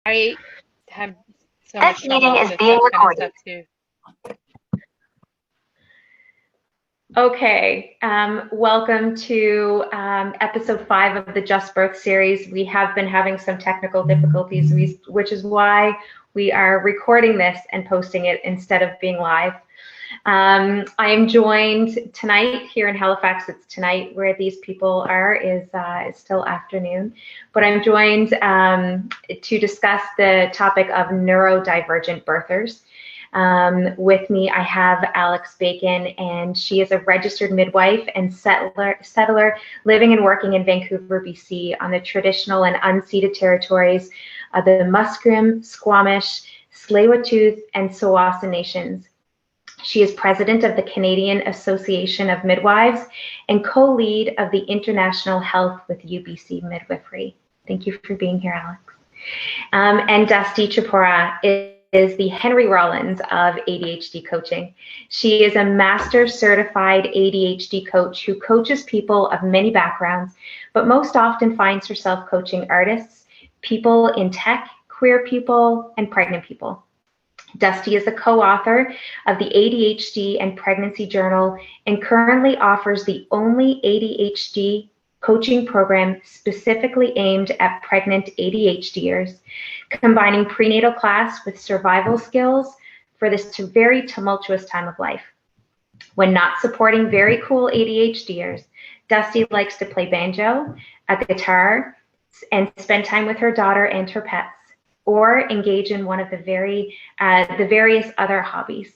I have so This much trouble meeting with is this being kind of recorded. stuff too. Okay, welcome to episode 5 of the Just Birth series. We have been having some technical difficulties, which is why we are recording this and posting it instead of being live. I am joined tonight here in Halifax. It's tonight where these people are is still afternoon, but I'm joined to discuss the topic of neurodivergent birthers. With me, I have Alix Bacon, and she is a registered midwife and settler living and working in Vancouver, BC, on the traditional and unceded territories of the Musqueam, Squamish, Tsleil-Waututh, and Tsawwassen nations. She is president of the Canadian Association of Midwives and co-lead of the International Health with UBC Midwifery. Thank you for being here, Alix. And Dusty Chipura is the Henry Rollins of ADHD coaching. She is a master certified ADHD coach who coaches people of many backgrounds, but most often finds herself coaching artists, people in tech, queer people, and pregnant people. Dusty is the co-author of the ADHD and Pregnancy Journal and currently offers the only ADHD coaching program specifically aimed at pregnant ADHDers, combining prenatal class with survival skills for this very tumultuous time of life. When not supporting very cool ADHDers, Dusty likes to play banjo, a guitar, and spend time with her daughter and her pets, or engage in one of the various other hobbies.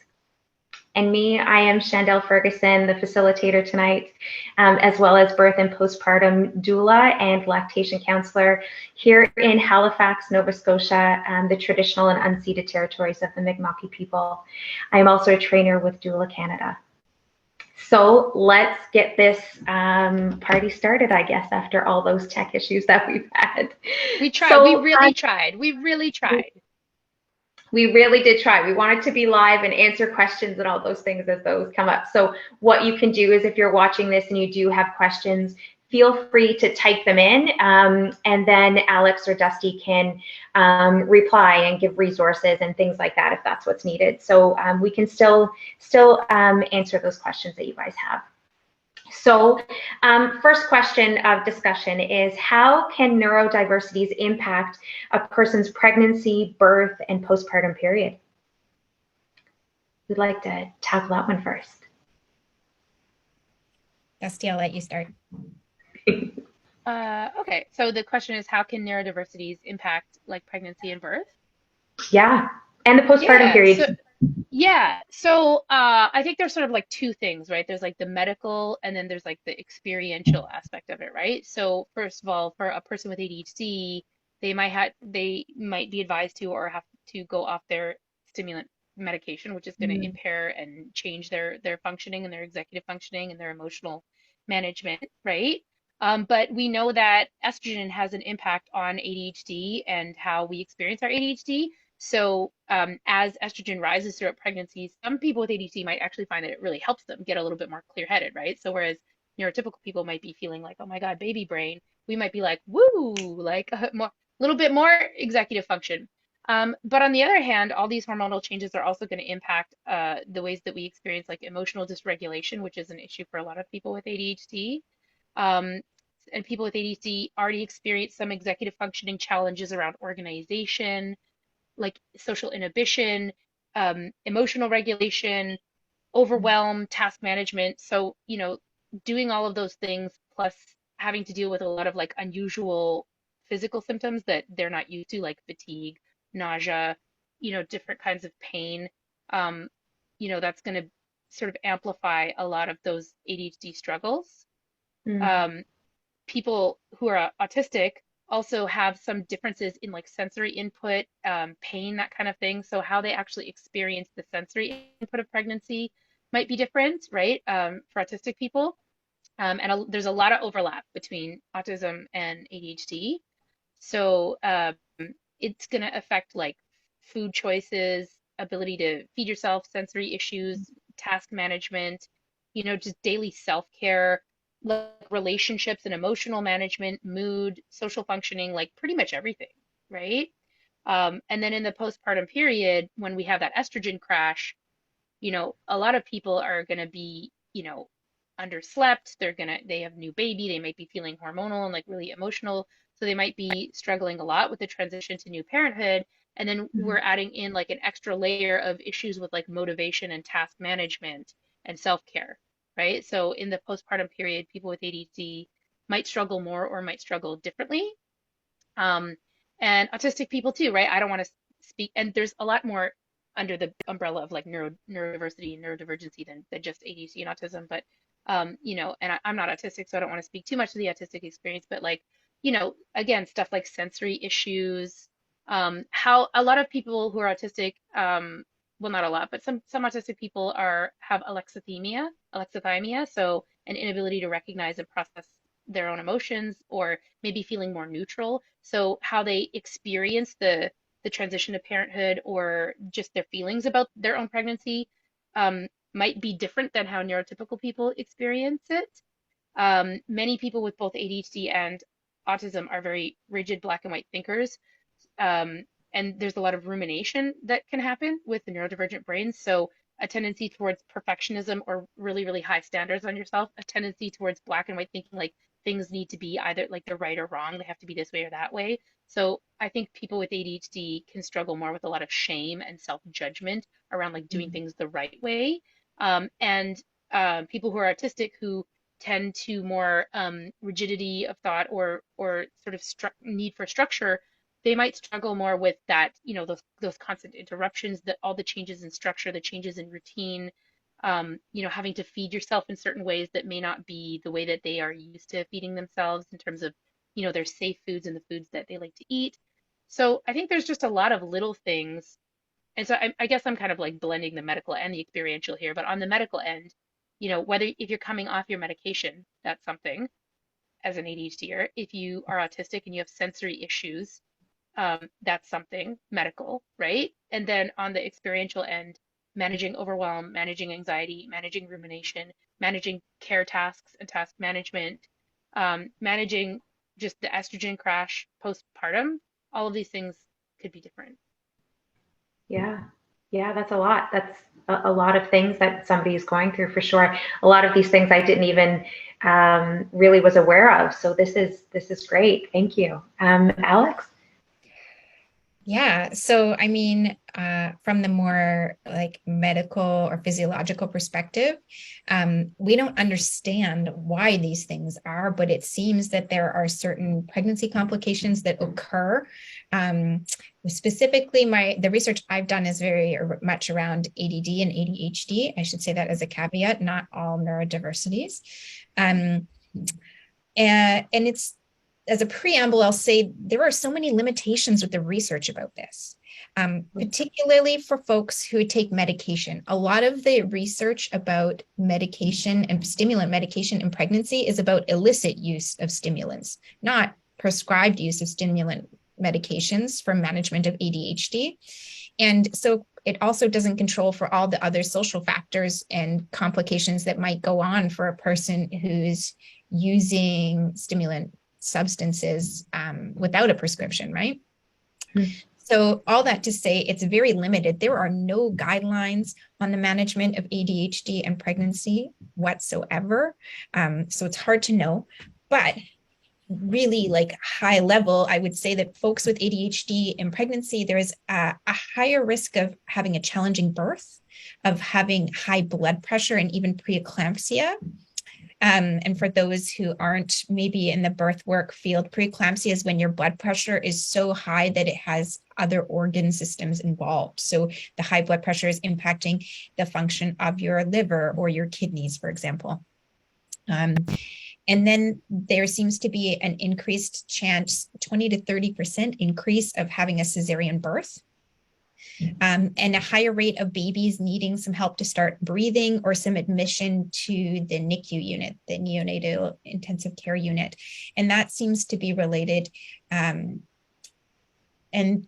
And me, I am Shandelle Ferguson, the facilitator tonight, as well as birth and postpartum doula and lactation counselor here in Halifax, Nova Scotia, the traditional and unceded territories of the Mi'kmaq people. I am also a trainer with Doula Canada. So let's get this party started, I guess, after all those tech issues that we've had. We tried. So, we really tried. We really tried. We really did try. We wanted to be live and answer questions and all those things as those come up. So what you can do is if you're watching this and you do have questions, feel free to type them in, and then Alix or Dusty can reply and give resources and things like that if that's what's needed. So we can still answer those questions that you guys have. So first question of discussion is, how can neurodiversities impact a person's pregnancy, birth, and postpartum period? We'd like to tackle that one first. Dusty, I'll let you start. Okay, so the question is, how can neurodiversities impact like pregnancy and birth? Yeah, and the postpartum period. So I think there's sort of like two things, right? There's like the medical and then there's like the experiential aspect of it, right? So first of all, for a person with ADHD, they might be advised to or have to go off their stimulant medication, which is going to impair and change their functioning and their executive functioning and their emotional management, right? But we know that estrogen has an impact on ADHD and how we experience our ADHD. So as estrogen rises throughout pregnancy, some people with ADHD might actually find that it really helps them get a little bit more clear-headed, right? So whereas neurotypical people might be feeling like, oh my God, baby brain, we might be like, woo, like a little bit more executive function. But on the other hand, all these hormonal changes are also going to impact the ways that we experience like emotional dysregulation, which is an issue for a lot of people with ADHD. Um, and people with ADHD already experience some executive functioning challenges around organization, like social inhibition, emotional regulation, overwhelm, task management. So, doing all of those things plus having to deal with a lot of like unusual physical symptoms that they're not used to, like fatigue, nausea, different kinds of pain. Um, that's going to sort of amplify a lot of those ADHD struggles. Um, People who are autistic also have some differences in like sensory input, pain, that kind of thing. So how they actually experience the sensory input of pregnancy might be different, right? For autistic people. There's a lot of overlap between autism and ADHD. So it's going to affect like food choices, ability to feed yourself, sensory issues, task management, just daily self-care, like relationships and emotional management, mood, social functioning, like pretty much everything, right? And then in the postpartum period, when we have that estrogen crash, a lot of people are going to be, underslept. They have new baby. They might be feeling hormonal and like really emotional. So they might be struggling a lot with the transition to new parenthood. And then we're adding in like an extra layer of issues with like motivation and task management and self-care, right? So in the postpartum period, people with ADHD might struggle more or might struggle differently. Um, and autistic people too, right? I don't want to speak, and there's a lot more under the umbrella of like neurodiversity, neurodivergency than just ADHD and autism. But and I'm not autistic, so I don't want to speak too much to the autistic experience. But like, again, stuff like sensory issues, how a lot of people who are autistic, well, not a lot, but some autistic people have alexithymia, so an inability to recognize and process their own emotions, or maybe feeling more neutral. So how they experience the transition to parenthood or just their feelings about their own pregnancy might be different than how neurotypical people experience it. Many people with both ADHD and autism are very rigid black and white thinkers. And there's a lot of rumination that can happen with the neurodivergent brains. So a tendency towards perfectionism or really, really high standards on yourself, a tendency towards black and white thinking, like things need to be either like they're right or wrong, they have to be this way or that way. So I think people with ADHD can struggle more with a lot of shame and self-judgment around like doing things the right way. And people who are autistic who tend to more rigidity of thought or sort of need for structure, they might struggle more with that, those constant interruptions, all the changes in structure, the changes in routine, having to feed yourself in certain ways that may not be the way that they are used to feeding themselves in terms of, their safe foods and the foods that they like to eat. So I think there's just a lot of little things. And so I guess I'm kind of like blending the medical and the experiential here, but on the medical end, whether if you're coming off your medication, that's something as an ADHDer. If you are autistic and you have sensory issues, that's something medical, right? And then on the experiential end, managing overwhelm, managing anxiety, managing rumination, managing care tasks and task management, managing just the estrogen crash postpartum, all of these things could be different. Yeah. Yeah, that's a lot. That's a lot of things that somebody is going through for sure. A lot of these things I didn't even really was aware of. So this is great. Thank you. Alix? Yeah. So, I mean, from the more like medical or physiological perspective, we don't understand why these things are, but it seems that there are certain pregnancy complications that occur. Specifically, the research I've done is very much around ADD and ADHD. I should say that as a caveat, not all neurodiversities. And it's, as a preamble, I'll say there are so many limitations with the research about this, particularly for folks who take medication. A lot of the research about medication and stimulant medication in pregnancy is about illicit use of stimulants, not prescribed use of stimulant medications for management of ADHD. And so it also doesn't control for all the other social factors and complications that might go on for a person who's using stimulant substances without a prescription, right? So all that to say, it's very limited. There are no guidelines on the management of ADHD and pregnancy whatsoever. So it's hard to know, but really like high level, I would say that folks with ADHD in pregnancy, there's a higher risk of having a challenging birth, of having high blood pressure and even preeclampsia. And for those who aren't maybe in the birth work field, preeclampsia is when your blood pressure is so high that it has other organ systems involved. So the high blood pressure is impacting the function of your liver or your kidneys, for example. And then there seems to be an increased chance, 20 to 30% increase of having a cesarean birth. And a higher rate of babies needing some help to start breathing or some admission to the NICU unit, the neonatal intensive care unit. And that seems to be related. And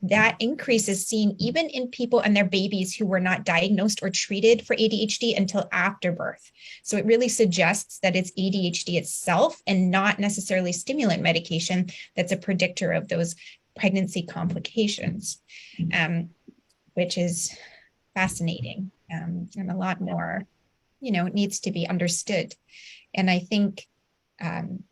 that increase is seen even in people and their babies who were not diagnosed or treated for ADHD until after birth. So it really suggests that it's ADHD itself and not necessarily stimulant medication that's a predictor of those pregnancy complications, which is fascinating, and a lot more, needs to be understood. And I think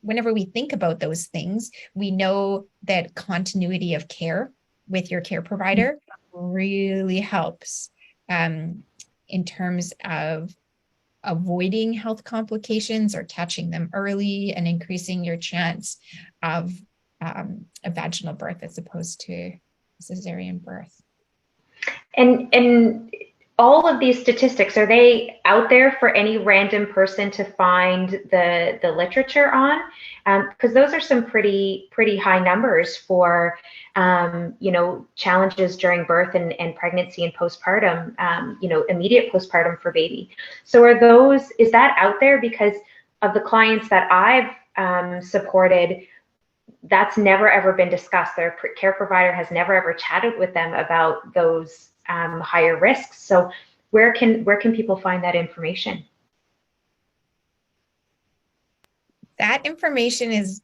whenever we think about those things, we know that continuity of care with your care provider really helps in terms of avoiding health complications or catching them early and increasing your chance of a vaginal birth as opposed to cesarean birth. And all of these statistics, are they out there for any random person to find the literature on? Because those are some pretty high numbers for challenges during birth and pregnancy and postpartum, immediate postpartum for baby. So is that out there? Because of the clients that I've supported, that's never ever been discussed. Their care provider has never ever chatted with them about those higher risks. So where can people find that information? That information is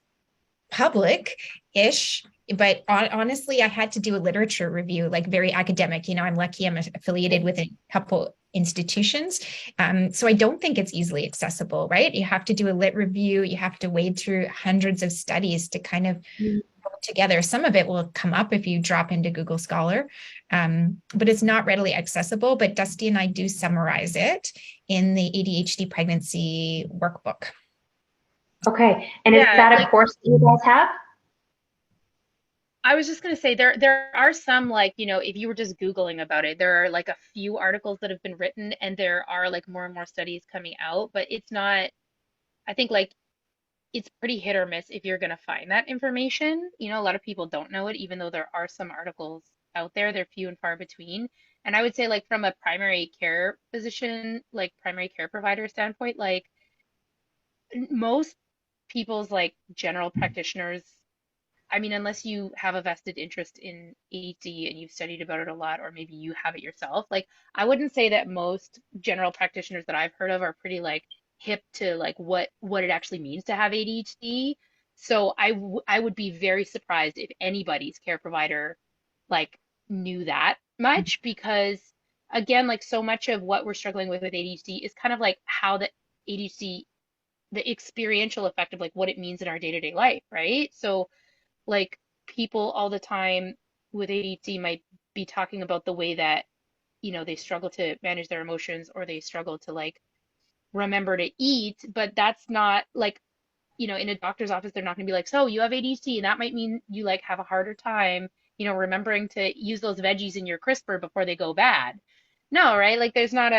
public-ish, but honestly, I had to do a literature review, like very academic. I'm lucky I'm affiliated with a couple institutions. So I don't think it's easily accessible, right? You have to do a lit review. You have to wade through hundreds of studies to kind of put together. Some of it will come up if you drop into Google Scholar, but it's not readily accessible. But Dusty and I do summarize it in the ADHD pregnancy workbook. Okay. And is that a course that you guys have? I was just going to say there are some, if you were just Googling about it, there are like a few articles that have been written, and there are like more and more studies coming out, but it's not, I think it's pretty hit or miss if you're going to find that information. A lot of people don't know it, even though there are some articles out there. They're few and far between. And I would say, like, from a primary care physician, like primary care provider standpoint, like most people's like general practitioners, I mean, unless you have a vested interest in ADHD and you've studied about it a lot, or maybe you have it yourself, like I wouldn't say that most general practitioners that I've heard of are pretty like hip to like what it actually means to have ADHD. So I would be very surprised if anybody's care provider like knew that much, because again, like so much of what we're struggling with ADHD is kind of like how the ADHD, the experiential effect of like what it means in our day-to-day life, right? So like people all the time with ADHD might be talking about the way that, they struggle to manage their emotions, or they struggle to like remember to eat, but that's not like, in a doctor's office, they're not going to be like, so you have ADHD and that might mean you like have a harder time, remembering to use those veggies in your crisper before they go bad. No, right? Like there's not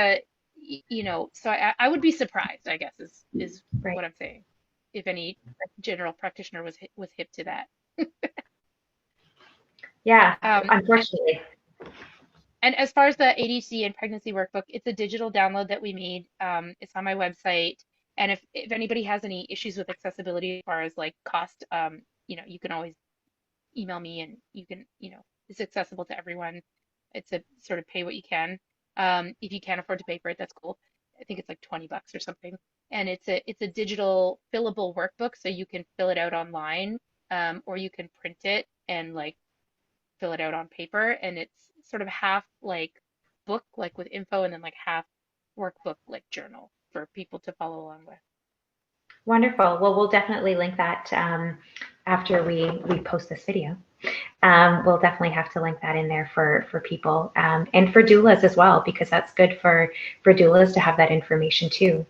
so I would be surprised, I guess, is Right. what I'm saying, if any general practitioner was hip to that. Yeah, unfortunately. And as far as the ADHD and pregnancy workbook, it's a digital download that we made. It's on my website. And if anybody has any issues with accessibility as far as like cost, you can always email me, and you can, it's accessible to everyone. It's a sort of pay what you can. If you can't afford to pay for it, that's cool. I think it's like $20 or something. And it's a digital fillable workbook, so you can fill it out online, or you can print it and like fill it out on paper, and it's sort of half like book, like with info, and then like half workbook, like journal for people to follow along with. Wonderful. Well, we'll definitely link that after we post this video. We'll definitely have to link that in there for people, and for doulas as well, because that's good for doulas to have that information too.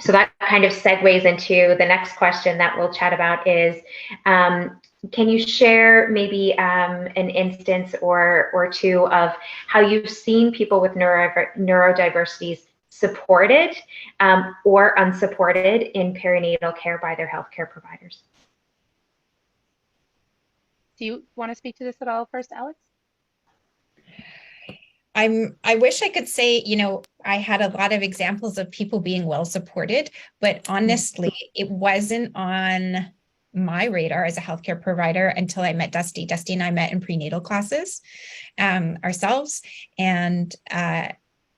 So that kind of segues into the next question that we'll chat about is, can you share maybe an instance or two of how you've seen people with neurodiversities supported or unsupported in perinatal care by their healthcare providers? Do you want to speak to this at all first, Alix? I wish I could say, I had a lot of examples of people being well supported, but honestly, it wasn't on my radar as a healthcare provider until I met Dusty. Dusty and I met in prenatal classes ourselves. And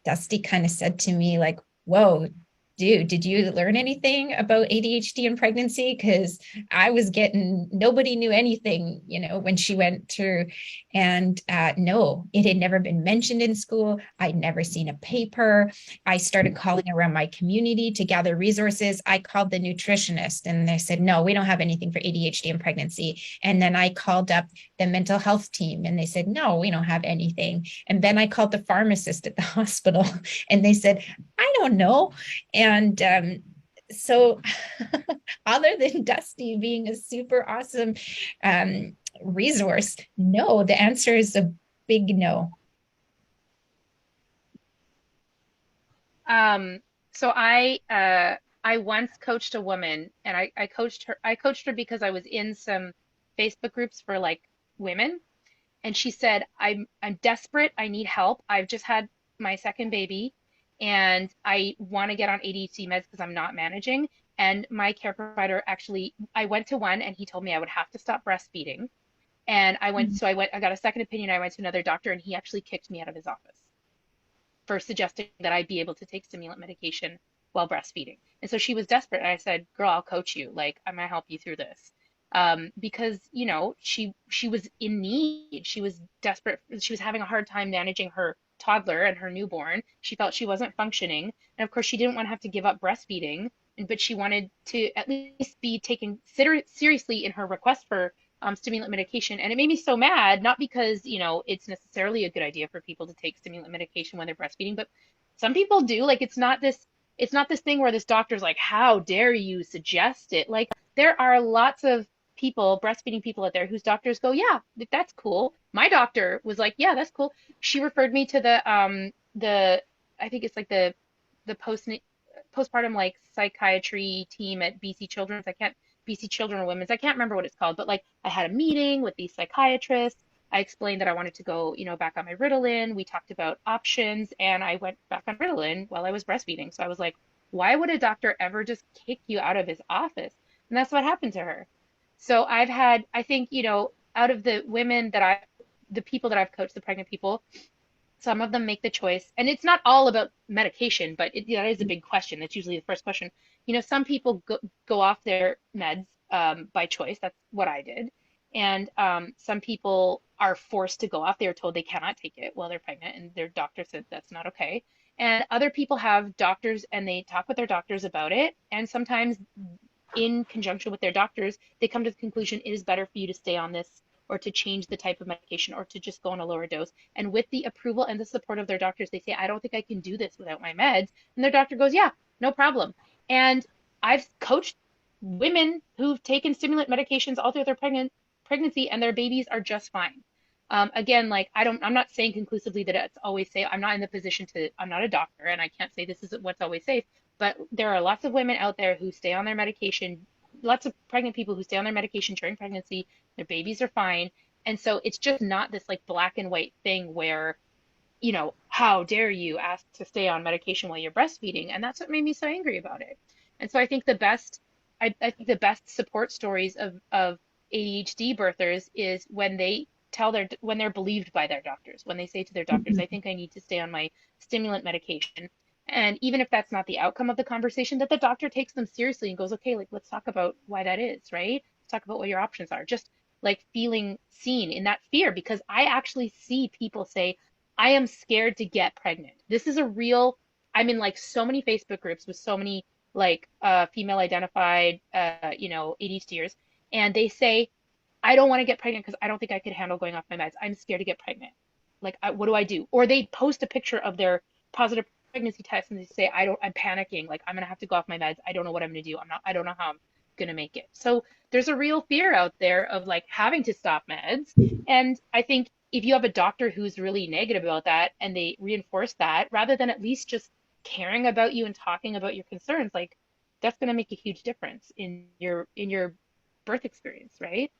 Dusty kind of said to me like, whoa, did you learn anything about ADHD and pregnancy? Because I was getting, nobody knew anything, when she went through. And no, it had never been mentioned in school. I'd never seen a paper. I started calling around my community to gather resources. I called the nutritionist and they said, no, we don't have anything for ADHD and pregnancy. And then I called up the mental health team and they said, no, we don't have anything. And then I called the pharmacist at the hospital and they said, I don't know. And so other than Dusty being a super awesome resource, no, the answer is a big no. So I once coached a woman, and I coached her because I was in some Facebook groups for like women, and she said, I'm desperate, I need help. I've just had my second baby and I want to get on ADHD meds because I'm not managing. And my care provider actually, I went to one and he told me I would have to stop breastfeeding. And I got a second opinion. I went to another doctor and he actually kicked me out of his office for suggesting that I'd be able to take stimulant medication while breastfeeding. And so she was desperate. And I said, girl, I'll coach you. Like, I'm going to help you through this. Because, she was in need. She was desperate. She was having a hard time managing her toddler and her newborn. She felt she wasn't functioning. And of course, she didn't want to have to give up breastfeeding, but she wanted to at least be taken seriously in her request for stimulant medication. And it made me so mad, not because, it's necessarily a good idea for people to take stimulant medication when they're breastfeeding, but some people do. Like, it's not this thing where this doctor's like, how dare you suggest it? Like, there are lots of people, breastfeeding people out there whose doctors go, yeah, that's cool. My doctor was like, yeah, that's cool. She referred me to the I think it's like the postpartum like psychiatry team at BC Children's. BC Children or Women's. I can't remember what it's called, but like I had a meeting with these psychiatrists. I explained that I wanted to go, back on my Ritalin. We talked about options and I went back on Ritalin while I was breastfeeding. So I was like, why would a doctor ever just kick you out of his office? And that's what happened to her. So I think, out of the people that I've coached, the pregnant people, some of them make the choice, and it's not all about medication, but that is a big question. That's usually the first question. Some people go off their meds by choice. That's what I did. And some people are forced to go off. They are told they cannot take it while they're pregnant, and their doctor said that's not okay. And other people have doctors, and they talk with their doctors about it. And sometimes in conjunction with their doctors, they come to the conclusion it is better for you to stay on this or to change the type of medication or to just go on a lower dose. And with the approval and the support of their doctors, they say, I don't think I can do this without my meds. And their doctor goes, yeah, no problem. And I've coached women who've taken stimulant medications all through their pregnancy and their babies are just fine. Again, like I'm not saying conclusively that it's always safe. I'm not in the position I'm not a doctor and I can't say this is what's always safe, but there are lots of women out there who stay on their medication, lots of pregnant people who stay on their medication during pregnancy, their babies are fine. And so it's just not this like black and white thing where, how dare you ask to stay on medication while you're breastfeeding? And that's what made me so angry about it. And so I think I think the best support stories of ADHD birthers is when when they're believed by their doctors, when they say to their doctors, I think I need to stay on my stimulant medication. And even if that's not the outcome of the conversation, that the doctor takes them seriously and goes, okay, like let's talk about why that is, right? Let's talk about what your options are. Just like feeling seen in that fear, because I actually see people say, I am scared to get pregnant. This is I'm in like so many Facebook groups with so many like female identified, ADHDers, and they say, I don't want to get pregnant because I don't think I could handle going off my meds. I'm scared to get pregnant. Like, what do I do? Or they post a picture of their positive pregnancy test and they say, I'm panicking. Like, I'm going to have to go off my meds. I don't know what I'm going to do. I don't know how I'm going to make it. So there's a real fear out there of like having to stop meds. And I think if you have a doctor who's really negative about that and they reinforce that rather than at least just caring about you and talking about your concerns, like that's going to make a huge difference in your birth experience, right?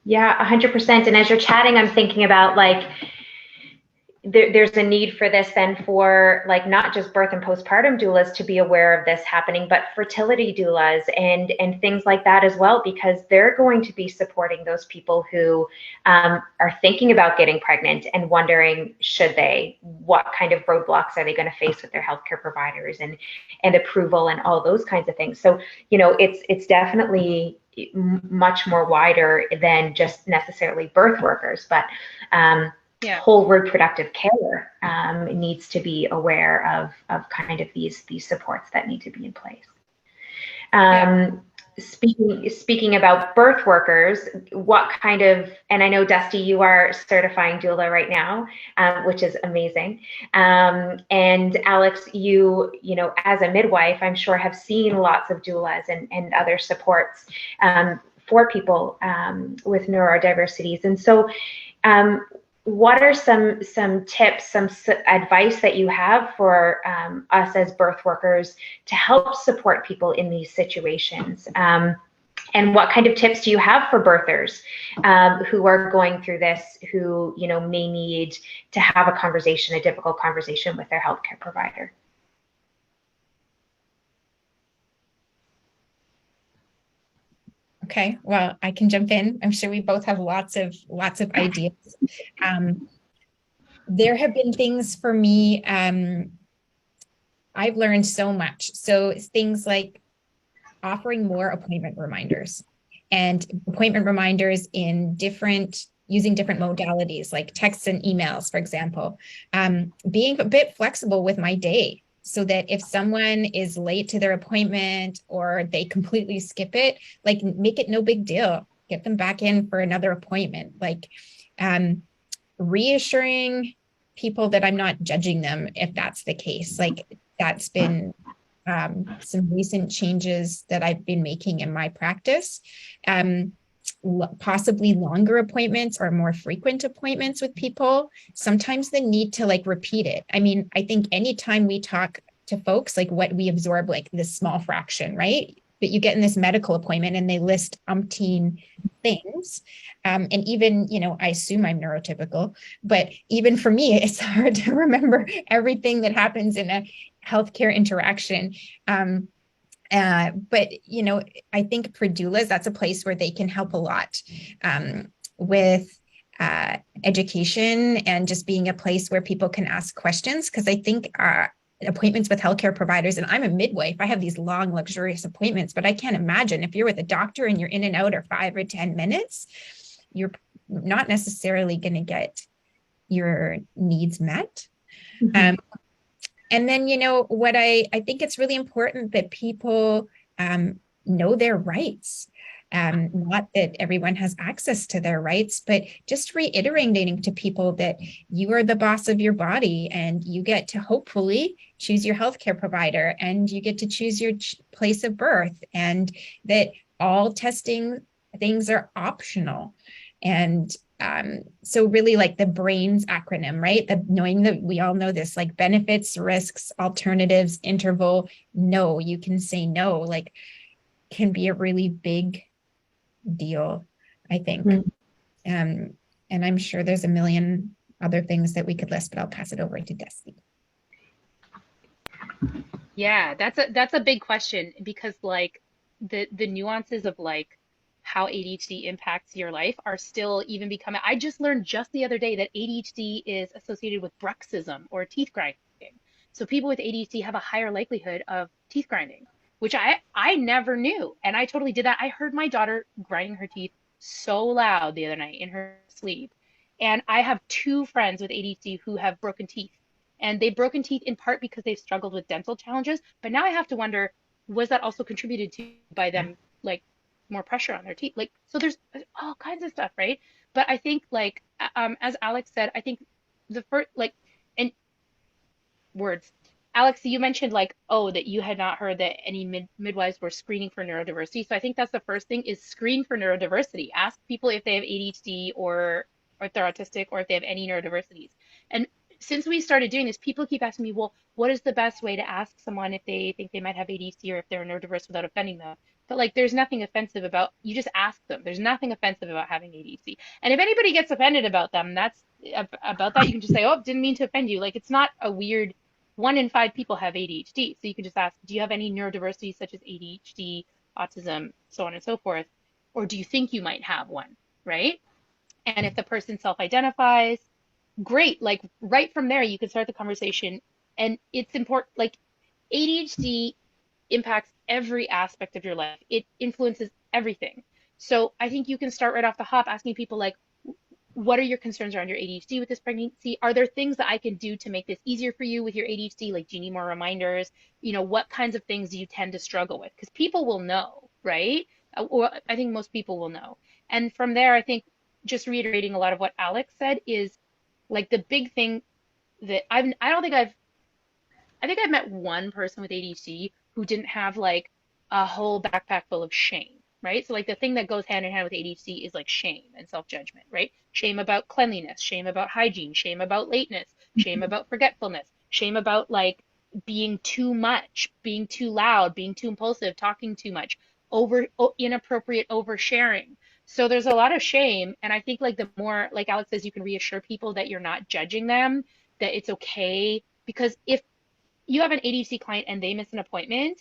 Yeah, 100%. And as you're chatting, I'm thinking about like there's a need for this then for like not just birth and postpartum doulas to be aware of this happening, but fertility doulas and things like that as well, because they're going to be supporting those people who are thinking about getting pregnant and wondering, should they, what kind of roadblocks are they going to face with their healthcare providers and approval and all those kinds of things. So, you know, it's definitely much more wider than just necessarily birth workers, but whole reproductive care needs to be aware of kind of these supports that need to be in place. Speaking about birth workers, what kind of, and I know Dusty, you are certifying doula right now, which is amazing. And Alix, you know, as a midwife, I'm sure have seen lots of doulas and other supports for people with neurodiversities. And so what are some tips, some advice that you have for us as birth workers to help support people in these situations? And what kind of tips do you have for birthers who are going through this, who, you know, may need to have a conversation, a difficult conversation with their healthcare provider? Okay, well, I can jump in. I'm sure we both have lots of ideas. There have been things for me. I've learned so much. So it's things like offering more appointment reminders and appointment reminders in using different modalities like texts and emails, for example. Being a bit flexible with my day, so that if someone is late to their appointment or they completely skip it, like make it no big deal. Get them back in for another appointment. Like reassuring people that I'm not judging them if that's the case. Like that's been some recent changes that I've been making in my practice. Possibly longer appointments or more frequent appointments with people. Sometimes the need to like repeat it. I mean, I think anytime we talk to folks, like what we absorb, like this small fraction, right? But you get in this medical appointment and they list umpteen things. And even, you know, I assume I'm neurotypical, but even for me, it's hard to remember everything that happens in a healthcare interaction. But, you know, I think for doulas, that's a place where they can help a lot with education and just being a place where people can ask questions. Because I think appointments with healthcare providers, and I'm a midwife, I have these long, luxurious appointments, but I can't imagine if you're with a doctor and you're in and out or 5 or 10 minutes, you're not necessarily going to get your needs met. Mm-hmm. And then, you know, what I think it's really important that people know their rights. Not that everyone has access to their rights, but just reiterating to people that you are the boss of your body and you get to hopefully choose your healthcare provider and you get to choose your place of birth, and that all testing things are optional. And so really like the BRAINS acronym, right? Knowing that we all know this, like benefits, risks, alternatives, interval, no, you can say no, like can be a really big deal, I think. Mm-hmm. And I'm sure there's a million other things that we could list, but I'll pass it over to Dusty. Yeah, that's a big question, because like the nuances of like how ADHD impacts your life are still even becoming. I just learned just the other day that ADHD is associated with bruxism or teeth grinding. So people with ADHD have a higher likelihood of teeth grinding, which I never knew. And I totally did that. I heard my daughter grinding her teeth so loud the other night in her sleep. And I have 2 friends with ADHD who have broken teeth. And they've broken teeth in part because they've struggled with dental challenges. But now I have to wonder, was that also contributed to by them like more pressure on their teeth? Like, so there's all kinds of stuff, right? But I think like as Alix said, I think the first like in words, Alix, you mentioned like, oh, that you had not heard that any midwives were screening for neurodiversity. So I think that's the first thing, is screen for neurodiversity. Ask people if they have ADHD or if they're autistic or if they have any neurodiversities. And since we started doing this, people keep asking me, well, what is the best way to ask someone if they think they might have ADHD or if they're neurodiverse without offending them? But like, there's nothing offensive about, you just ask them. There's nothing offensive about having ADHD. And if anybody gets offended about them, that's about that, you can just say, oh, didn't mean to offend you. Like, it's not a weird, 1 in 5 people have ADHD. So you can just ask, do you have any neurodiversity such as ADHD, autism, so on and so forth? Or do you think you might have one, right? And if the person self-identifies, great. Like right from there, you can start the conversation. And it's important, like ADHD impacts every aspect of your life. It influences everything. So I think you can start right off the hop asking people like, what are your concerns around your ADHD with this pregnancy? Are there things that I can do to make this easier for you with your ADHD? Like, do you need more reminders? You know, what kinds of things do you tend to struggle with? Because people will know, right? Or I think most people will know. And from there, I think just reiterating a lot of what Alix said is like the big thing that I think I've met one person with ADHD who didn't have like a whole backpack full of shame, right? So like the thing that goes hand in hand with ADHD is like shame and self-judgment, right? Shame about cleanliness, shame about hygiene, shame about lateness, shame about forgetfulness, shame about like being too much, being too loud, being too impulsive, talking too much, inappropriate oversharing. So there's a lot of shame, and I think like the more, like Alix says, you can reassure people that you're not judging them, that it's okay. Because if you have an ADHD client and they miss an appointment,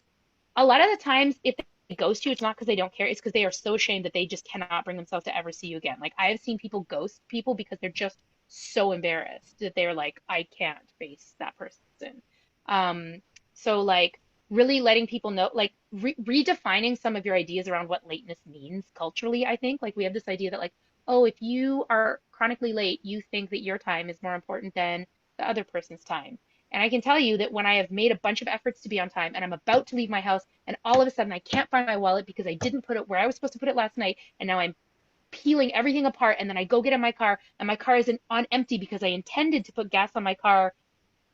a lot of the times if they ghost you, it's not because they don't care, it's because they are so ashamed that they just cannot bring themselves to ever see you again. Like I have seen people ghost people because they're just so embarrassed that they're like, I can't face that person. So like really letting people know, like redefining some of your ideas around what lateness means culturally, I think. Like we have this idea that like, oh, if you are chronically late, you think that your time is more important than the other person's time. And I can tell you that when I have made a bunch of efforts to be on time and I'm about to leave my house and all of a sudden I can't find my wallet because I didn't put it where I was supposed to put it last night, and now I'm peeling everything apart, and then I go get in my car and my car is on empty because I intended to put gas on my car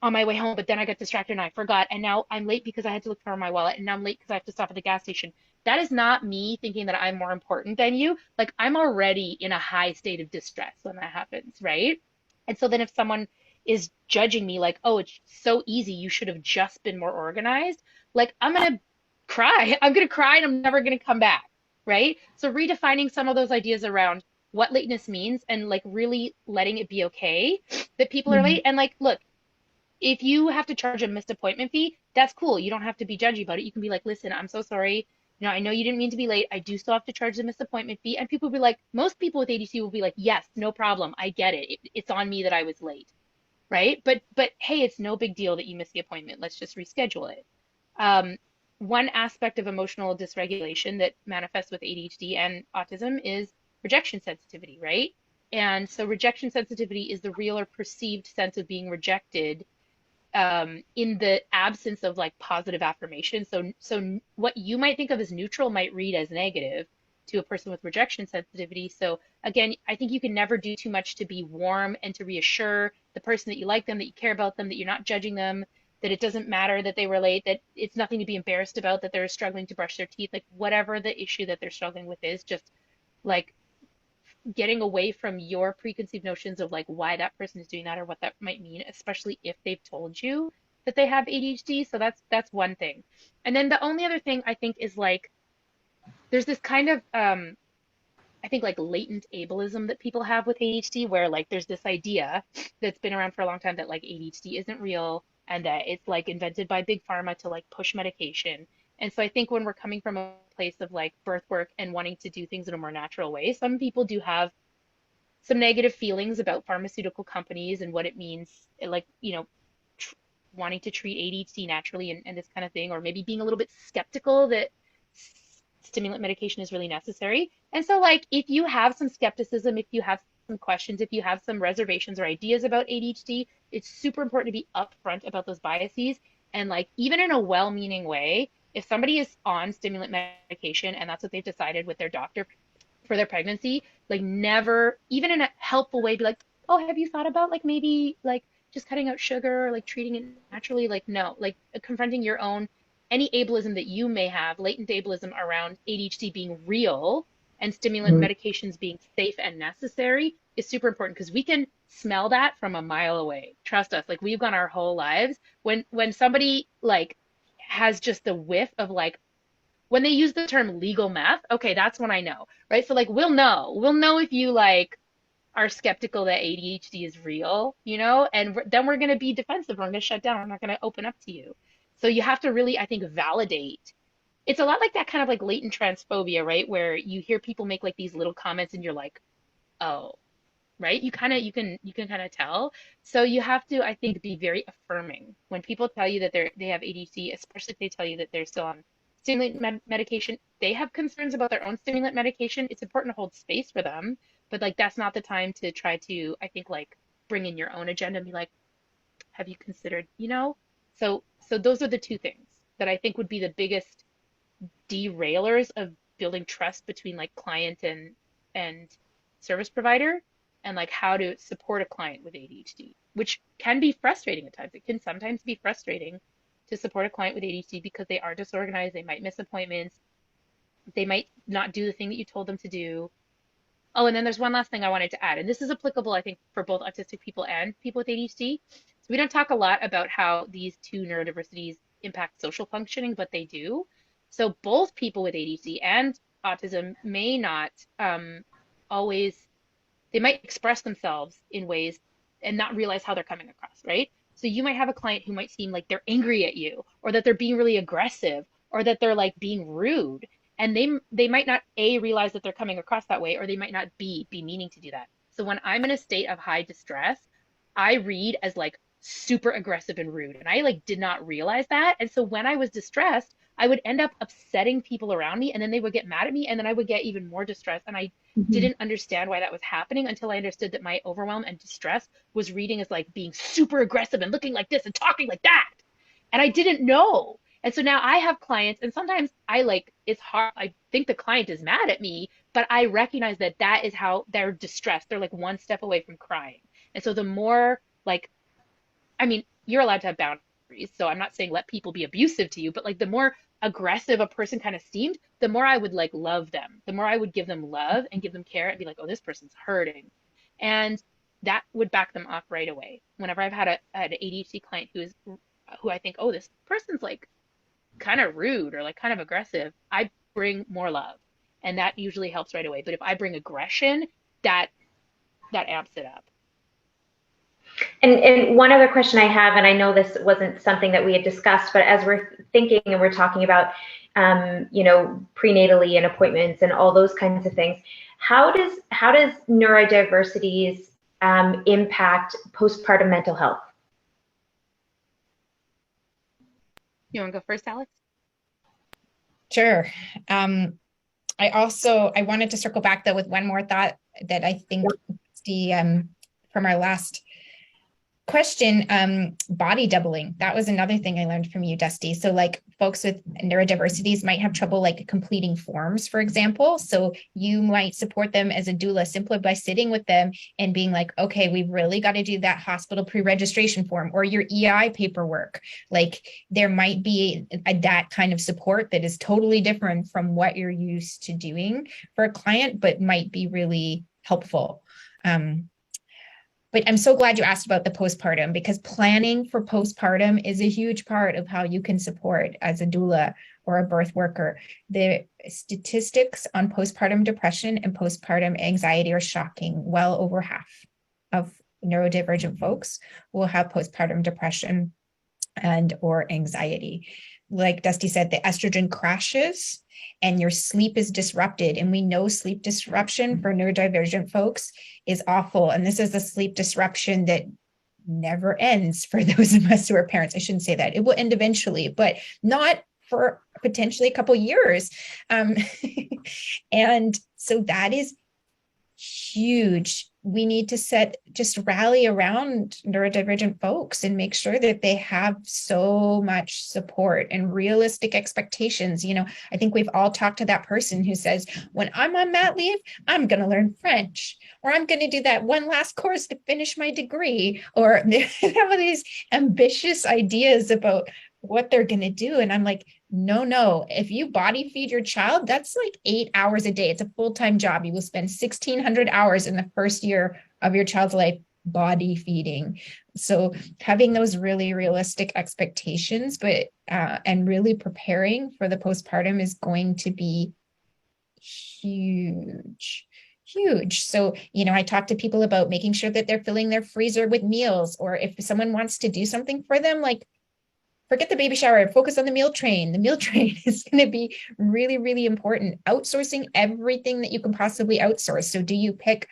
on my way home, but then I got distracted and I forgot, and now I'm late because I had to look for my wallet, and now I'm late because I have to stop at the gas station. That is not me thinking that I'm more important than you. Like I'm already in a high state of distress when that happens, right? And so then if someone is judging me like, oh, it's so easy, you should have just been more organized, like I'm gonna cry. I'm gonna cry and I'm never gonna come back, right? So redefining some of those ideas around what lateness means and like really letting it be okay that people are late. And like, look, if you have to charge a missed appointment fee, that's cool. You don't have to be judgy about it. You can be like, listen, I'm so sorry. You know, I know you didn't mean to be late. I do still have to charge the missed appointment fee. And people will be like, most people with ADC will be like, yes, no problem. I get it. It's on me that I was late, right? But hey, it's no big deal that you missed the appointment. Let's just reschedule it. One aspect of emotional dysregulation that manifests with ADHD and autism is rejection sensitivity, right? And so rejection sensitivity is the real or perceived sense of being rejected in the absence of like positive affirmation. So what you might think of as neutral might read as negative to a person with rejection sensitivity. So again, I think you can never do too much to be warm and to reassure the person that you like them, that you care about them, that you're not judging them, that it doesn't matter that they were late, that it's nothing to be embarrassed about, that they're struggling to brush their teeth, like whatever the issue that they're struggling with is, just like getting away from your preconceived notions of like why that person is doing that or what that might mean, especially if they've told you that they have ADHD. So that's one thing. And then the only other thing I think is like there's this kind of I think like latent ableism that people have with ADHD, where like there's this idea that's been around for a long time that like ADHD isn't real and that it's like invented by big pharma to like push medication. And so I think when we're coming from a place of like birth work and wanting to do things in a more natural way, some people do have some negative feelings about pharmaceutical companies and what it means, like, you know, tr wanting to treat ADHD naturally and this kind of thing, or maybe being a little bit skeptical that stimulant medication is really necessary. And so, like, if you have some skepticism, if you have some questions, if you have some reservations or ideas about ADHD, it's super important to be upfront about those biases. And, like, even in a well-meaning way, if somebody is on stimulant medication and that's what they've decided with their doctor for their pregnancy, like, never, even in a helpful way, be like, oh, have you thought about, like, maybe, like, just cutting out sugar or, like, treating it naturally? Like, no, like, confronting your own any ableism that you may have, latent ableism around ADHD being real and stimulant medications being safe and necessary is super important because we can smell that from a mile away. Trust us, like we've gone our whole lives. When somebody like has just the whiff of like when they use the term legal meth, okay, that's when I know, right? So like we'll know if you like are skeptical that ADHD is real, you know, and then we're going to be defensive. We're going to shut down. We're not going to open up to you. So you have to really, I think, validate. It's a lot like that kind of like latent transphobia, right? Where you hear people make like these little comments and you're like, oh, right? You can kind of tell. So you have to, I think, be very affirming when people tell you that they have ADHD, especially if they tell you that they're still on stimulant medication. They have concerns about their own stimulant medication. It's important to hold space for them, but like that's not the time to try to, I think, like bring in your own agenda and be like, have you considered, you know? So those are the two things that I think would be the biggest derailers of building trust between like client and service provider, and like how to support a client with ADHD, which can be frustrating at times. It can sometimes be frustrating to support a client with ADHD because they are disorganized, they might miss appointments, they might not do the thing that you told them to do. Oh, and then there's one last thing I wanted to add, and this is applicable, I think, for both autistic people and people with ADHD. So we don't talk a lot about how these two neurodiversities impact social functioning, but they do. So both people with ADHD and autism may not always, they might express themselves in ways and not realize how they're coming across, right? So you might have a client who might seem like they're angry at you, or that they're being really aggressive, or that they're like being rude, and they might not A, realize that they're coming across that way, or they might not be meaning to do that. So when I'm in a state of high distress, I read as like super aggressive and rude, and I like did not realize that. And so when I was distressed, I would end up upsetting people around me, and then they would get mad at me, and then I would get even more distressed. And I Mhm. didn't understand why that was happening until I understood that my overwhelm and distress was reading as like being super aggressive and looking like this and talking like that. And I didn't know. And so now I have clients, and sometimes I like, it's hard. I think the client is mad at me, but I recognize that that is how they're distressed. They're like one step away from crying. And so the more like, I mean, you're allowed to have boundaries. So I'm not saying let people be abusive to you, but like the more aggressive a person kind of seemed, the more I would like love them, the more I would give them love and give them care and be like, oh, this person's hurting. And that would back them off right away. Whenever I've had an ADHD client who I think, oh, this person's like kind of rude or like kind of aggressive, I bring more love. And that usually helps right away. But if I bring aggression, that that amps it up. And one other question I have, and I know this wasn't something that we had discussed, but as we're thinking and we're talking about, prenatally and appointments and all those kinds of things, how does neurodiversities impact postpartum mental health? You want to go first, Alix? Sure. I wanted to circle back though with one more thought that I think from our last question, body doubling. That was another thing I learned from you, Dusty. So like folks with neurodiversities might have trouble like completing forms, for example. So you might support them as a doula simply by sitting with them and being like, okay, we've really got to do that hospital pre-registration form or your EI paperwork. Like there might be that kind of support that is totally different from what you're used to doing for a client, but might be really helpful. But I'm so glad you asked about the postpartum, because planning for postpartum is a huge part of how you can support as a doula or a birth worker. The statistics on postpartum depression and postpartum anxiety are shocking. Well over half of neurodivergent folks will have postpartum depression and or anxiety. Like Dusty said, the estrogen crashes and your sleep is disrupted. And we know sleep disruption for neurodivergent folks is awful. And this is a sleep disruption that never ends for those of us who are parents. I shouldn't say that. It will end eventually, but not for potentially a couple years. And so that is huge. We need to just rally around neurodivergent folks and make sure that they have so much support and realistic expectations. I think we've all talked to that person who says, when I'm on mat leave, I'm going to learn French, or I'm going to do that one last course to finish my degree, or they have these ambitious ideas about what they're going to do. And I'm like, no, if you body feed your child, that's like 8 hours a day. It's a full-time job. You will spend 1,600 hours in the first year of your child's life body feeding. So having those really realistic expectations, but and really preparing for the postpartum is going to be huge. huge. So, I talk to people about making sure that they're filling their freezer with meals, or if someone wants to do something for them, like forget the baby shower, focus on the meal train. The meal train is going to be really, really important. Outsourcing everything that you can possibly outsource. So do you pick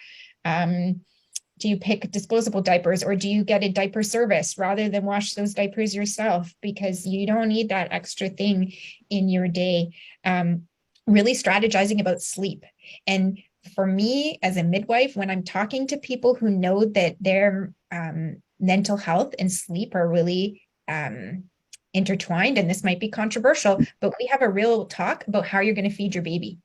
disposable diapers, or do you get a diaper service rather than wash those diapers yourself? Because you don't need that extra thing in your day. Really strategizing about sleep. And for me as a midwife, when I'm talking to people who know that their mental health and sleep are really intertwined, and this might be controversial, but we have a real talk about how you're going to feed your baby.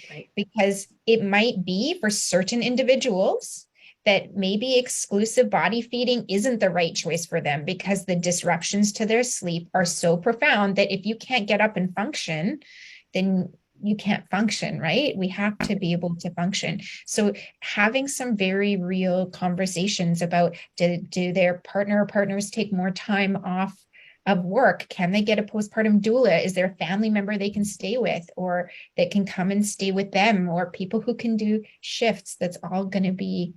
Right. Because it might be for certain individuals that maybe exclusive body feeding isn't the right choice for them, because the disruptions to their sleep are so profound that if you can't get up and function, then you can't function, right? We have to be able to function. So having some very real conversations about, do their partner or partners take more time off of work? Can they get a postpartum doula? Is there a family member they can stay with, or that can come and stay with them, or people who can do shifts? That's all going to be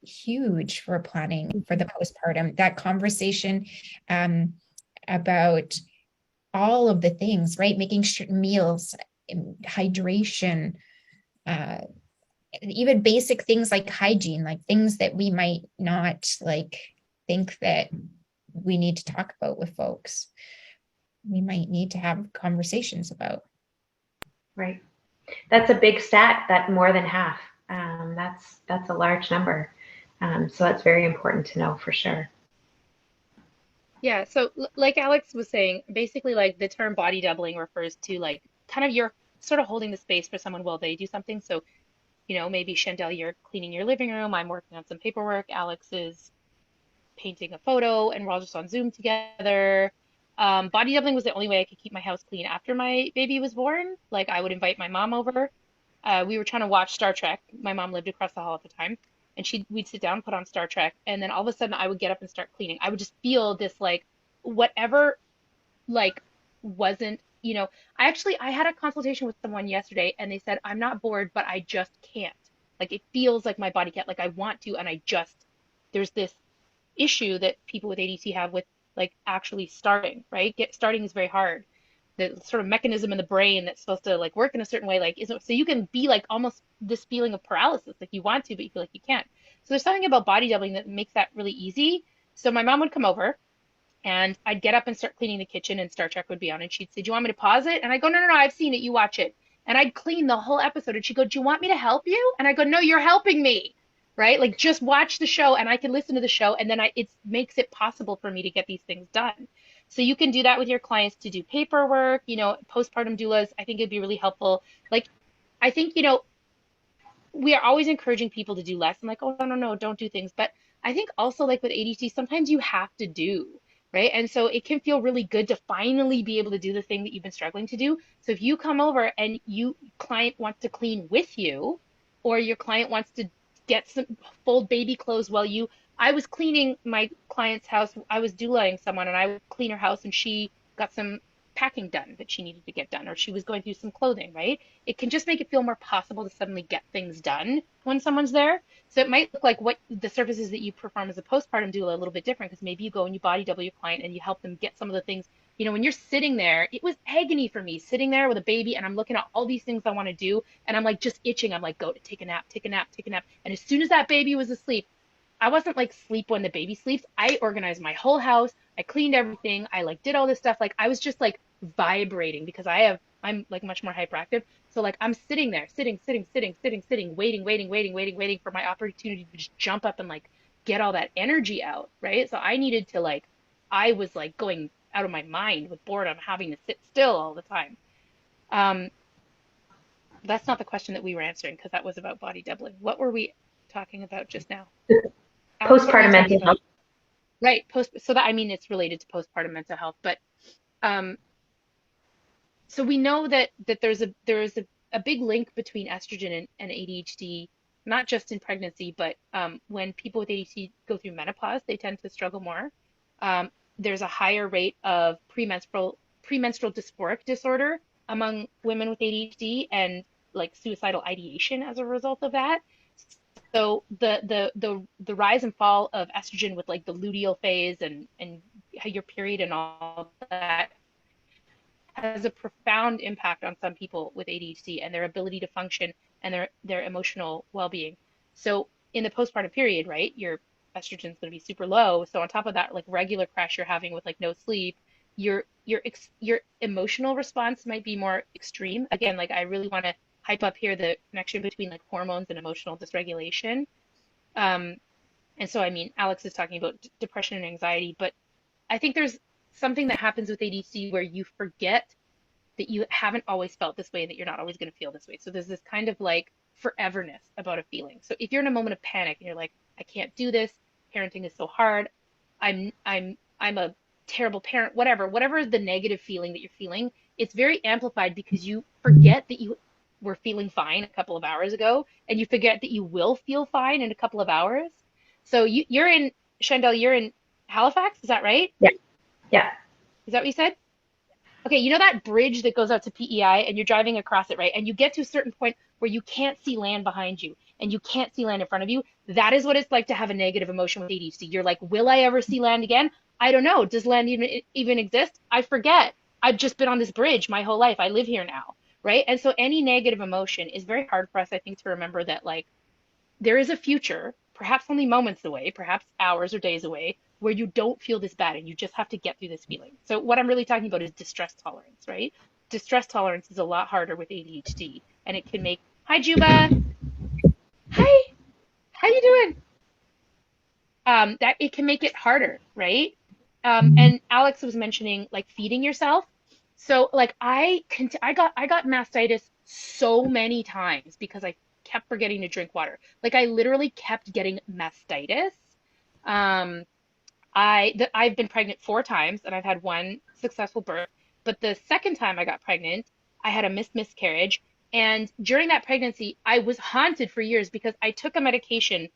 huge for planning for the postpartum. That conversation about all of the things, right? Making sure meals, hydration, even basic things like hygiene, like things that we might not think that we need to talk about with folks. We might need to have conversations about. Right. That's a big stat, that more than half. That's a large number. So that's very important to know for sure. Yeah, so like Alex was saying, basically like the term body doubling refers to like kind of you're sort of holding the space for someone while they do something. So, maybe Shandelle, you're cleaning your living room, I'm working on some paperwork, Alex is painting a photo, and we're all just on Zoom together. Body doubling was the only way I could keep my house clean after my baby was born. Like I would invite my mom over. We were trying to watch Star Trek. My mom lived across the hall at the time, and we'd sit down, put on Star Trek, and then all of a sudden I would get up and start cleaning. I would just feel this like whatever like wasn't, I had a consultation with someone yesterday and they said, I'm not bored, but I just can't. Like it feels like my body can't, like I want to, and there's this issue that people with ADT have with like actually starting, right? Starting is very hard. The sort of mechanism in the brain that's supposed to like work in a certain way, like isn't, so you can be like almost this feeling of paralysis, like you want to, but you feel like you can't. So there's something about body doubling that makes that really easy. So my mom would come over and I'd get up and start cleaning the kitchen and Star Trek would be on and she'd say, do you want me to pause it? And I go, no, no, no, I've seen it. You watch it. And I'd clean the whole episode and she'd go, do you want me to help you? And I go, no, you're helping me. Right? Like just watch the show and I can listen to the show and then it makes it possible for me to get these things done. So you can do that with your clients to do paperwork, postpartum doulas. I think it'd be really helpful. Like, I think, we are always encouraging people to do less. I'm like, oh, no, no, no, don't do things. But I think also like with ADT, sometimes you have to do, right? And so it can feel really good to finally be able to do the thing that you've been struggling to do. So if you come over and client wants to clean with you, or your client wants to get some fold baby clothes I was cleaning my client's house. I was doulaing someone and I would clean her house and she got some packing done that she needed to get done, or she was going through some clothing, right? It can just make it feel more possible to suddenly get things done when someone's there. So it might look like what the services that you perform as a postpartum doula a little bit different, because maybe you go and you body double your client and you help them get some of the things. When you're sitting there, it was agony for me sitting there with a baby and I'm looking at all these things I want to do and I'm like just itching. I'm like, go to take a nap, take a nap, take a nap. And as soon as that baby was asleep, I wasn't like sleep when the baby sleeps. I organized my whole house. I cleaned everything. I like did all this stuff. Like I was just like vibrating because I'm like much more hyperactive. So like I'm sitting there, sitting, waiting for my opportunity to just jump up and like get all that energy out, right? So I needed to I was like going out of my mind with boredom, having to sit still all the time. That's not the question that we were answering because that was about body doubling. What were we talking about just now? Postpartum mental health. Right. So that, I mean, it's related to postpartum mental health, but so we know that there's a big link between estrogen and ADHD, not just in pregnancy, but when people with ADHD go through menopause, they tend to struggle more. There's a higher rate of premenstrual dysphoric disorder among women with ADHD, and like suicidal ideation as a result of that. So the rise and fall of estrogen with like the luteal phase and your period and all that has a profound impact on some people with ADHD and their ability to function and their emotional well-being. So in the postpartum period, right, your estrogen's going to be super low. So on top of that, like regular crash you're having with like no sleep, your emotional response might be more extreme. Again, like I really want to hype up here the connection between like hormones and emotional dysregulation. Um, and so I mean, Alix is talking about depression and anxiety, but I think there's something that happens with ADHD where you forget that you haven't always felt this way, that you're not always going to feel this way. So there's this kind of like foreverness about a feeling. So if you're in a moment of panic and you're like, I can't do this, parenting is so hard, I'm a terrible parent, whatever the negative feeling that you're feeling, it's very amplified because you forget that you were feeling fine a couple of hours ago, and you forget that you will feel fine in a couple of hours. So you're in, Shandelle, you're in Halifax, is that right? Yeah. Yeah. Is that what you said? Okay, you know that bridge that goes out to PEI and you're driving across it, right? And you get to a certain point where you can't see land behind you and you can't see land in front of you. That is what it's like to have a negative emotion with ADHD. You're like, will I ever see land again? I don't know. Does land even exist? I forget. I've just been on this bridge my whole life. I live here now, right? And so any negative emotion is very hard for us, I think, to remember that like there is a future, perhaps only moments away, perhaps hours or days away, where you don't feel this bad and you just have to get through this feeling. So what I'm really talking about is distress tolerance, right? Distress tolerance is a lot harder with ADHD, and it can make, hi Juba, hi, how you doing? That it can make it harder, right? And Alix was mentioning like feeding yourself. So like I got mastitis so many times because I kept forgetting to drink water. Like I literally kept getting mastitis. Um, I've been pregnant 4 times and I've had one successful birth. But the second time I got pregnant, I had a miscarriage. And during that pregnancy, I was haunted for years because I took a medication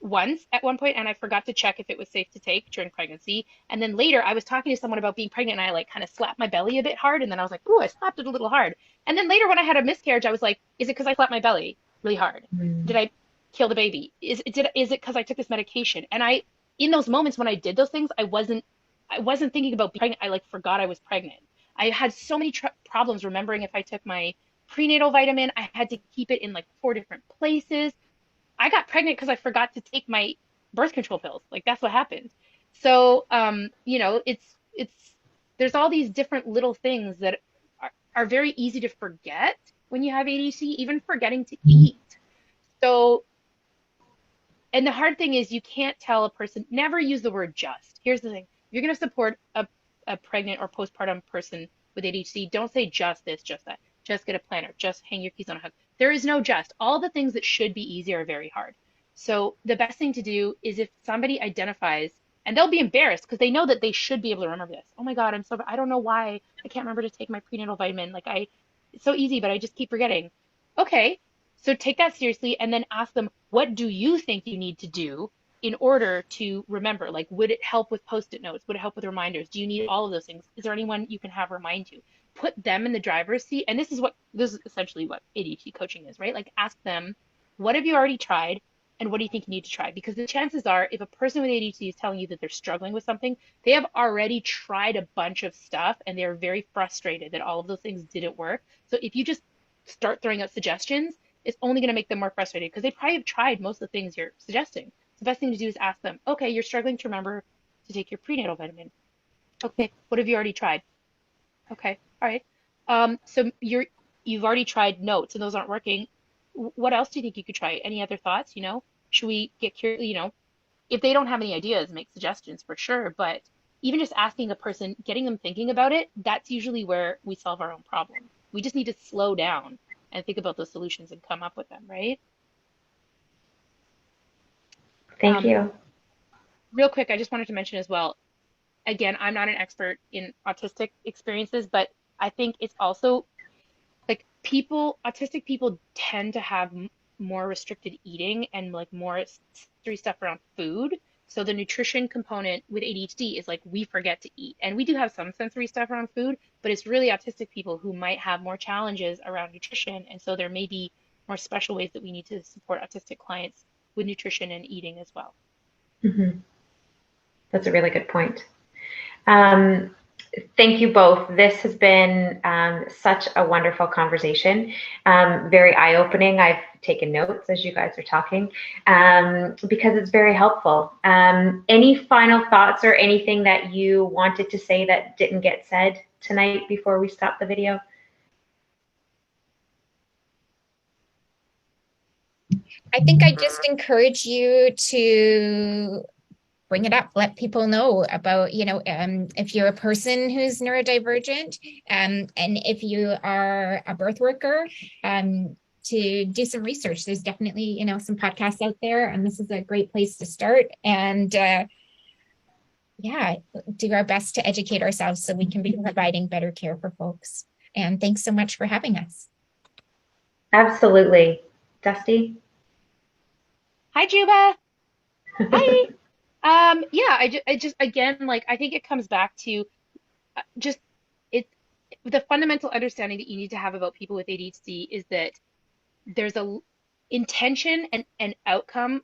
once at one point and I forgot to check if it was safe to take during pregnancy. And then later I was talking to someone about being pregnant and I like kind of slapped my belly a bit hard. And then I was like, ooh, I slapped it a little hard. And then later when I had a miscarriage, I was like, is it because I slapped my belly really hard? Did I kill the baby? Is it because I took this medication? And I, in those moments when I did those things, I wasn't thinking about being pregnant. I like forgot I was pregnant. I had so many problems remembering if I took my prenatal vitamin. I had to keep it in like 4 different places. I got pregnant because I forgot to take my birth control pills. Like that's what happened. So, it's there's all these different little things that are very easy to forget when you have ADHD, even forgetting to eat. So, and the hard thing is you can't tell a person, never use the word just. Here's the thing. If you're going to support a pregnant or postpartum person with ADHD, don't say just this, just that. Just get a planner. Just hang your keys on a hook. There is no just. All the things that should be easy are very hard. So the best thing to do is if somebody identifies, and they'll be embarrassed because they know that they should be able to remember this. Oh my God, I don't know why I can't remember to take my prenatal vitamin. It's so easy, but I just keep forgetting. Okay, so take that seriously and then ask them, what do you think you need to do in order to remember? Like, would it help with post-it notes? Would it help with reminders? Do you need all of those things? Is there anyone you can have remind you? Put them in the driver's seat. And this is essentially what ADHD coaching is, right? Like ask them, what have you already tried? And what do you think you need to try? Because the chances are, if a person with ADHD is telling you that they're struggling with something, they have already tried a bunch of stuff and they're very frustrated that all of those things didn't work. So if you just start throwing out suggestions, it's only going to make them more frustrated because they probably have tried most of the things you're suggesting. So the best thing to do is ask them, okay, you're struggling to remember to take your prenatal vitamin. Okay, what have you already tried? Okay, all right. So you've already tried notes and those aren't working. What else do you think you could try? Any other thoughts? Should we get curious? If they don't have any ideas, make suggestions for sure. But even just asking a person, getting them thinking about it, that's usually where we solve our own problem. We just need to slow down and think about those solutions and come up with them, right? Thank you. Real quick, I just wanted to mention as well, again, I'm not an expert in autistic experiences, but I think it's also like autistic people tend to have more restricted eating and like more sensory stuff around food. So the nutrition component with ADHD is like we forget to eat. And we do have some sensory stuff around food, but it's really autistic people who might have more challenges around nutrition. And so there may be more special ways that we need to support autistic clients with nutrition and eating as well. Mm-hmm. That's a really good point. Thank you both. This has been such a wonderful conversation, very eye-opening. I've taken notes as you guys are talking because it's very helpful. Any final thoughts or anything that you wanted to say that didn't get said tonight before we stop the video? I think I just encourage you to bring it up, let people know about, if you're a person who's neurodivergent, and if you are a birth worker, to do some research. There's definitely, some podcasts out there, and this is a great place to start. And yeah, do our best to educate ourselves so we can be providing better care for folks. And thanks so much for having us. Absolutely. Dusty? Hi, Juba. Hi. Yeah, I just again, like, I think it comes back to just the fundamental understanding that you need to have about people with ADHD is that there's a intention and outcome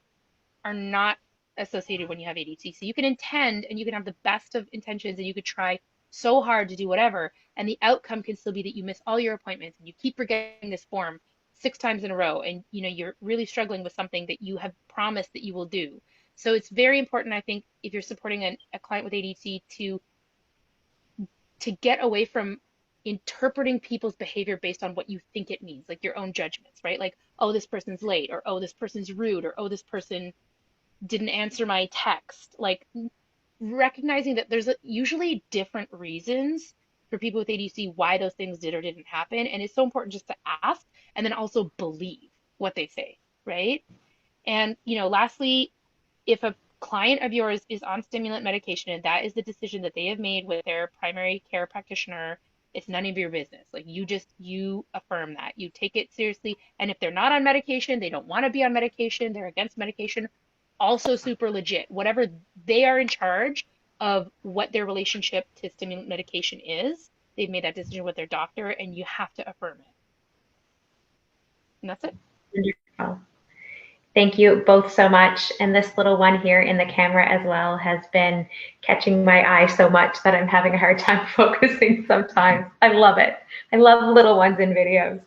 are not associated when you have ADHD. So you can intend and you can have the best of intentions and you could try so hard to do whatever, and the outcome can still be that you miss all your appointments and you keep forgetting this form 6 times in a row, and you're really struggling with something that you have promised that you will do. So it's very important, I think, if you're supporting a client with ADHD to get away from interpreting people's behavior based on what you think it means, like your own judgments, right? Like, oh, this person's late, or oh, this person's rude, or oh, this person didn't answer my text. Like, recognizing that there's usually different reasons for people with ADHD why those things did or didn't happen. And it's so important just to ask and then also believe what they say, right? And, lastly, if a client of yours is on stimulant medication and that is the decision that they have made with their primary care practitioner, it's none of your business. Like, you affirm that, you take it seriously. And if they're not on medication, they don't want to be on medication, they're against medication, also super legit. Whatever, they are in charge of what their relationship to stimulant medication is. They've made that decision with their doctor, and you have to affirm it. And that's it. Wonderful. Thank you both so much. And this little one here in the camera as well has been catching my eye so much that I'm having a hard time focusing sometimes. I love it. I love little ones in videos.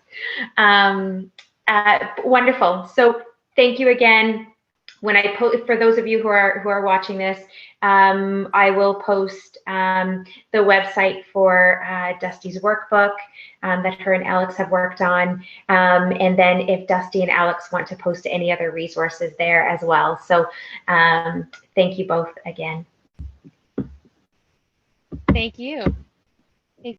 Wonderful. So thank you again. When I post, for those of you who are watching this, I will post the website for Dusty's workbook that her and Alix have worked on, and then if Dusty and Alix want to post any other resources there as well. So thank you both again. Thank you.